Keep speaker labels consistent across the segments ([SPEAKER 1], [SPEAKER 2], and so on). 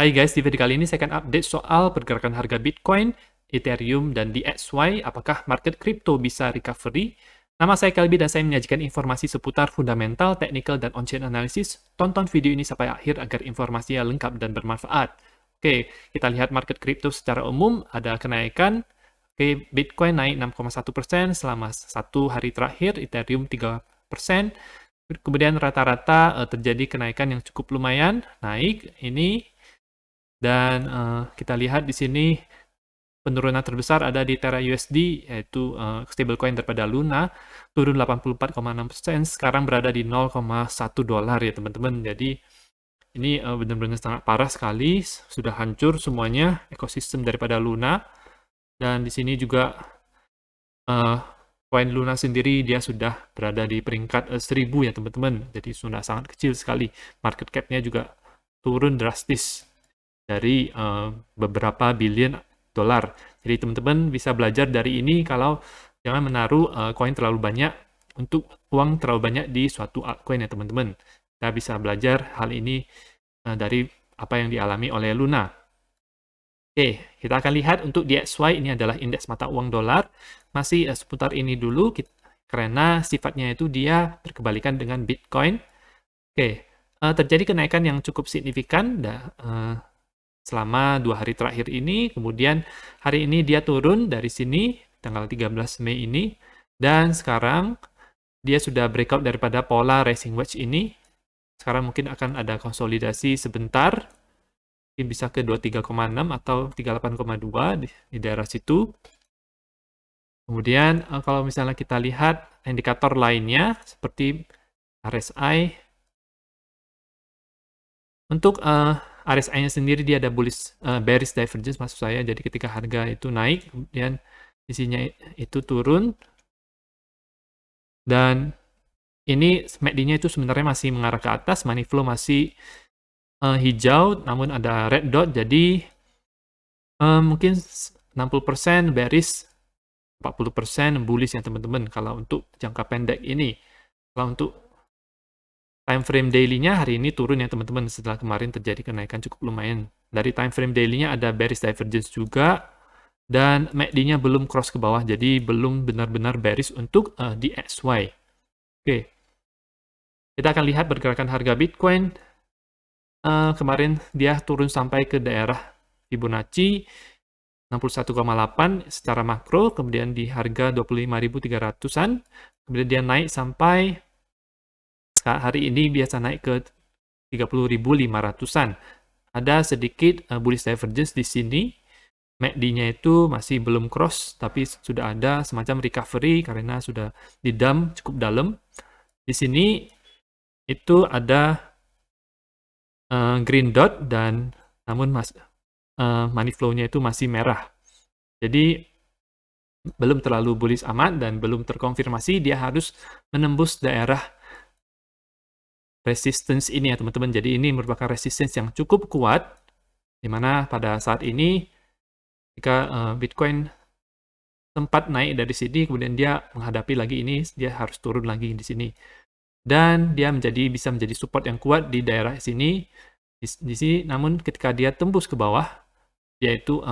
[SPEAKER 1] Hai guys, di video kali ini saya akan update soal pergerakan harga Bitcoin, Ethereum, dan DXY. Apakah market crypto bisa recovery? Nama saya Kelby dan saya menyajikan informasi seputar fundamental, technical, dan on-chain analysis. Tonton video ini sampai akhir agar informasinya lengkap dan bermanfaat. Oke, kita lihat market crypto secara umum, ada kenaikan. Oke, Bitcoin naik 6,1% selama satu hari terakhir, Ethereum 3%. Kemudian rata-rata terjadi kenaikan yang cukup lumayan, naik ini. Dan kita lihat di sini penurunan terbesar ada di Terra USD, yaitu stablecoin daripada Luna, turun 84,6%, sekarang berada di 0,1 dolar ya teman-teman. Jadi ini benar-benar sangat parah sekali, sudah hancur semuanya ekosistem daripada Luna. Dan di sini juga koin Luna sendiri dia sudah berada di peringkat 1000 ya teman-teman. Jadi sudah sangat kecil sekali. Market cap-nya juga turun drastis dari beberapa billion dolar. Jadi teman-teman bisa belajar dari ini kalau jangan menaruh koin terlalu banyak untuk uang terlalu banyak di suatu altcoin ya teman-teman. Kita bisa belajar hal ini dari apa yang dialami oleh Luna. Oke, kita akan lihat untuk DXY ini adalah indeks mata uang dolar. Masih seputar ini dulu karena sifatnya itu dia berkebalikan dengan Bitcoin. Oke, terjadi kenaikan yang cukup signifikan selama 2 hari terakhir ini. Kemudian hari ini dia turun dari sini tanggal 13 Mei ini, dan sekarang dia sudah breakout daripada pola rising wedge ini. Sekarang mungkin akan ada konsolidasi sebentar, mungkin bisa ke 23,6 atau 38,2 di daerah situ. Kemudian kalau misalnya kita lihat indikator lainnya seperti RSI, untuk RSI-nya sendiri dia ada bearish divergence maksud saya. Jadi ketika harga itu naik, kemudian isinya itu turun. Dan ini MACD-nya itu sebenarnya masih mengarah ke atas, money flow masih hijau, namun ada red dot. Jadi mungkin 60% bearish, 40% bullish ya teman-teman kalau untuk jangka pendek ini. Kalau untuk time frame daily-nya hari ini turun ya teman-teman, setelah kemarin terjadi kenaikan cukup lumayan. Dari time frame daily-nya ada bearish divergence juga, dan MACD-nya belum cross ke bawah, jadi belum benar-benar bearish untuk DXY. Oke, kita akan lihat pergerakan harga Bitcoin. Kemarin dia turun sampai ke daerah Fibonacci 61,8 secara makro, kemudian di harga 25.300-an, kemudian dia naik sampai hari ini biasa naik ke 30.500-an. Ada sedikit bullish divergence di sini. MACD-nya itu masih belum cross, tapi sudah ada semacam recovery karena sudah di dump cukup dalam. Di sini itu ada green dot, dan namun money flow-nya itu masih merah. Jadi belum terlalu bullish amat dan belum terkonfirmasi dia harus menembus daerah resistance ini ya teman-teman. Jadi ini merupakan resistance yang cukup kuat, di mana pada saat ini jika Bitcoin sempat naik dari sini, kemudian dia menghadapi lagi ini, dia harus turun lagi di sini. Dan dia bisa menjadi support yang kuat di daerah sini, di sini. Namun ketika dia tembus ke bawah, yaitu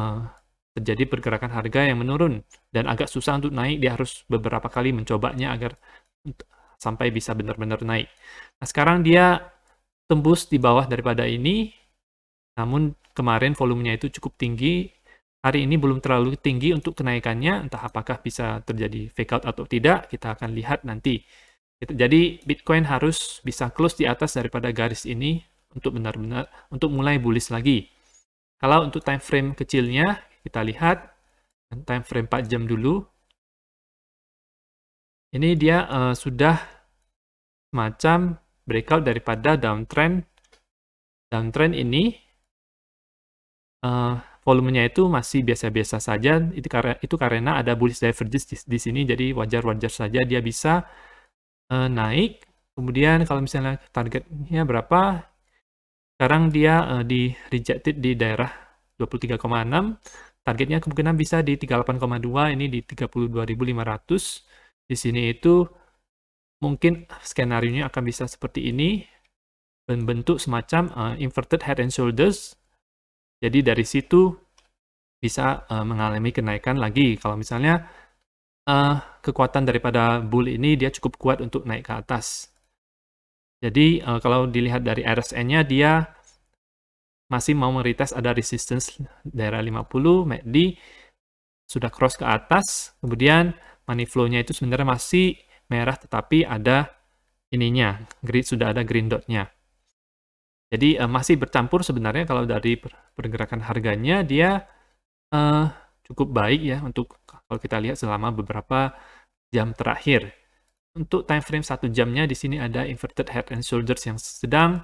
[SPEAKER 1] terjadi pergerakan harga yang menurun dan agak susah untuk naik. Dia harus beberapa kali mencobanya agar sampai bisa benar-benar naik. Nah, sekarang dia tembus di bawah daripada ini, namun kemarin volumenya itu cukup tinggi. Hari ini belum terlalu tinggi untuk kenaikannya, entah apakah bisa terjadi fake out atau tidak, kita akan lihat nanti. Jadi Bitcoin harus bisa close di atas daripada garis ini untuk benar-benar untuk mulai bullish lagi. Kalau untuk time frame kecilnya, kita lihat time frame 4 jam dulu. Ini dia sudah macam breakout daripada downtrend. Downtrend ini volumenya itu masih biasa-biasa saja. Itu karena ada bullish divergence di sini, jadi wajar-wajar saja dia bisa naik. Kemudian kalau misalnya targetnya berapa, sekarang dia di rejected di daerah 23,6, targetnya kemungkinan bisa di 38,2, ini di 32.500. Di sini itu mungkin skenario-nya akan bisa seperti ini, bentuk semacam inverted head and shoulders. Jadi dari situ bisa mengalami kenaikan lagi. Kalau misalnya kekuatan daripada bull ini dia cukup kuat untuk naik ke atas. Jadi kalau dilihat dari RSI-nya dia masih mau meretest ada resistance daerah 50, MACD sudah cross ke atas, kemudian money flow-nya itu sebenarnya masih merah tetapi ada ininya, sudah ada green dot-nya. Jadi masih bercampur sebenarnya kalau dari pergerakan harganya dia cukup baik ya untuk kalau kita lihat selama beberapa jam terakhir. Untuk time frame 1 jamnya di sini ada inverted head and shoulders yang sedang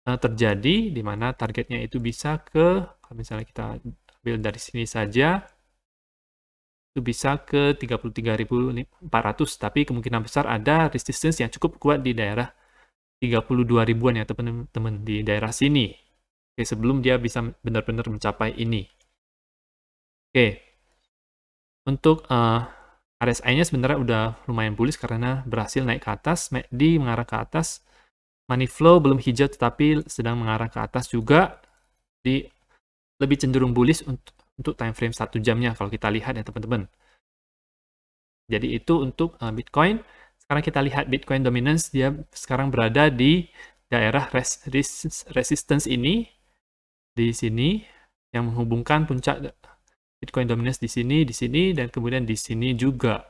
[SPEAKER 1] terjadi, di mana targetnya itu bisa ke, kalau misalnya kita ambil dari sini saja, itu bisa ke 33.400, tapi kemungkinan besar ada resistance yang cukup kuat di daerah 32 ribuan ya teman-teman, di daerah sini. Oke, sebelum dia bisa benar-benar mencapai ini. Oke, untuk RSI-nya sebenarnya udah lumayan bullish karena berhasil naik ke atas, MACD mengarah ke atas, money flow belum hijau tetapi sedang mengarah ke atas juga, di lebih cenderung bullish untuk time frame 1 jamnya kalau kita lihat ya teman-teman. Jadi itu untuk Bitcoin. Sekarang kita lihat Bitcoin dominance, dia sekarang berada di daerah resistance ini, di sini, yang menghubungkan puncak Bitcoin dominance di sini, dan kemudian di sini juga.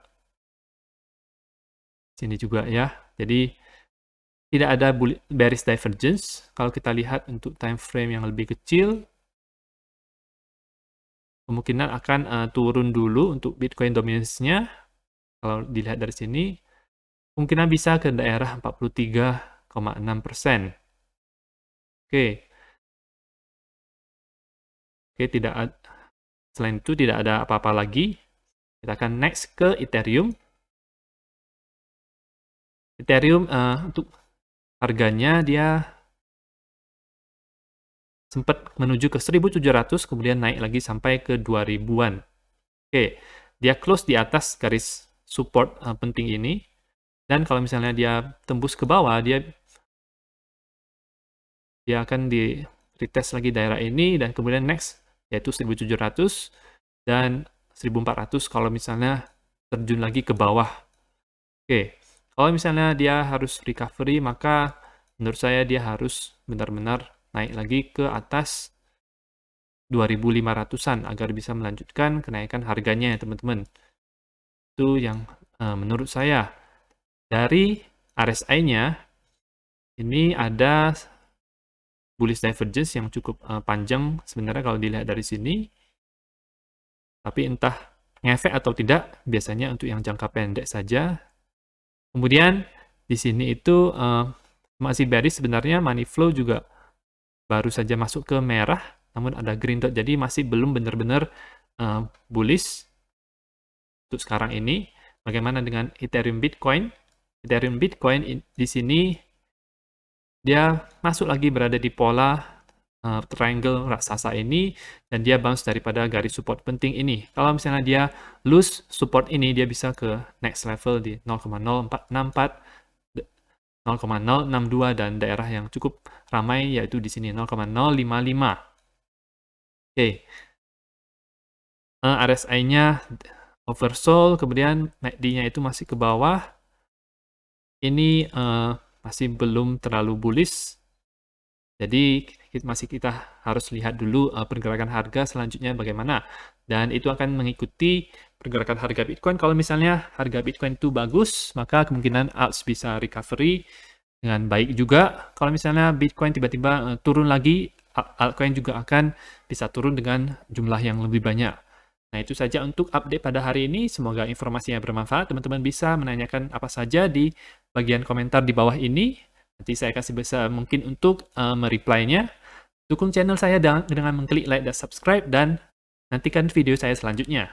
[SPEAKER 1] Sini juga ya. Jadi tidak ada bearish divergence. Kalau kita lihat untuk time frame yang lebih kecil, kemungkinan akan turun dulu untuk Bitcoin dominance-nya. Kalau dilihat dari sini, kemungkinan bisa ke daerah 43,6%. Oke. Oke, selain itu tidak ada apa-apa lagi. Kita akan next ke Ethereum. Ethereum untuk harganya dia sempat menuju ke 1.700, kemudian naik lagi sampai ke 2.000-an. Oke, dia close di atas garis support penting ini. Dan kalau misalnya dia tembus ke bawah, dia akan di retest lagi daerah ini, dan kemudian next yaitu 1.700 dan 1.400 kalau misalnya terjun lagi ke bawah. Oke, kalau misalnya dia harus recovery, maka menurut saya dia harus benar-benar naik lagi ke atas 2.500-an agar bisa melanjutkan kenaikan harganya ya teman-teman. Itu yang menurut saya. Dari RSI-nya, ini ada bullish divergence yang cukup panjang sebenarnya kalau dilihat dari sini. Tapi entah ngefek atau tidak, biasanya untuk yang jangka pendek saja. Kemudian di sini itu masih bearish sebenarnya, money flow juga baru saja masuk ke merah, namun ada green dot, jadi masih belum benar-benar bullish untuk sekarang ini. Bagaimana dengan Ethereum Bitcoin? Ethereum Bitcoin di sini dia masuk lagi berada di pola triangle raksasa ini, dan dia bounce daripada garis support penting ini. Kalau misalnya dia lose support ini, dia bisa ke next level di 0,0464, 0,062, dan daerah yang cukup ramai yaitu di sini 0,055. Oke. RSI-nya oversold, kemudian MACD-nya itu masih ke bawah. Ini masih belum terlalu bullish. Jadi masih kita harus lihat dulu pergerakan harga selanjutnya bagaimana. Dan itu akan mengikuti pergerakan harga Bitcoin. Kalau misalnya harga Bitcoin itu bagus, maka kemungkinan alts bisa recovery dengan baik juga. Kalau misalnya Bitcoin tiba-tiba turun lagi, altcoin juga akan bisa turun dengan jumlah yang lebih banyak. Nah, itu saja untuk update pada hari ini. Semoga informasinya bermanfaat. Teman-teman bisa menanyakan apa saja di bagian komentar di bawah ini. Nanti saya kasih bisa mungkin untuk mereply-nya. Dukung channel saya dengan mengklik like dan subscribe, dan nantikan video saya selanjutnya.